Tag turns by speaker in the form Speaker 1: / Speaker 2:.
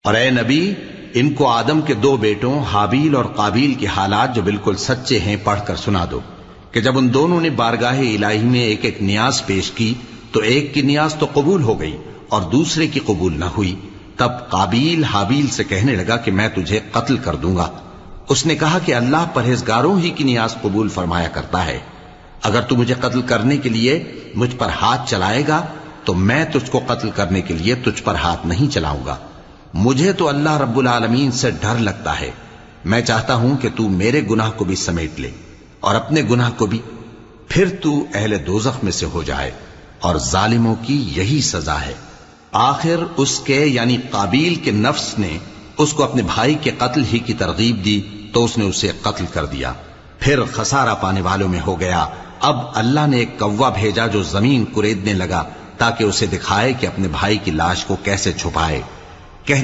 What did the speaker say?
Speaker 1: اور اے نبی، ان کو آدم کے 2 بیٹوں حابیل اور قابیل کے حالات جو بالکل سچے ہیں پڑھ کر سنا دو کہ جب ان دونوں نے بارگاہ الہی میں ایک ایک نیاز پیش کی تو ایک کی نیاز تو قبول ہو گئی اور دوسرے کی قبول نہ ہوئی۔ تب قابیل حابیل سے کہنے لگا کہ میں تجھے قتل کر دوں گا۔ اس نے کہا کہ اللہ پرہیزگاروں ہی کی نیاز قبول فرمایا کرتا ہے، اگر تو مجھے قتل کرنے کے لیے مجھ پر ہاتھ چلائے گا تو میں تجھ کو قتل کرنے کے لیے تجھ پر ہاتھ نہیں چلاؤں گا۔ مجھے تو اللہ رب العالمین سے ڈر لگتا ہے، میں چاہتا ہوں کہ تو میرے گناہ کو بھی سمیٹ لے اور اپنے گناہ کو بھی، پھر تو اہل دوزخ میں سے ہو جائے، اور ظالموں کی یہی سزا ہے۔ آخر اس کے یعنی قابیل کے نفس نے اس کو اپنے بھائی کے قتل ہی کی ترغیب دی تو اس نے اسے قتل کر دیا، پھر خسارہ پانے والوں میں ہو گیا۔ اب اللہ نے ایک کوا بھیجا جو زمین کریدنے لگا تاکہ اسے دکھائے کہ اپنے بھائی کی لاش کو کیسے چھپائے۔ کہنے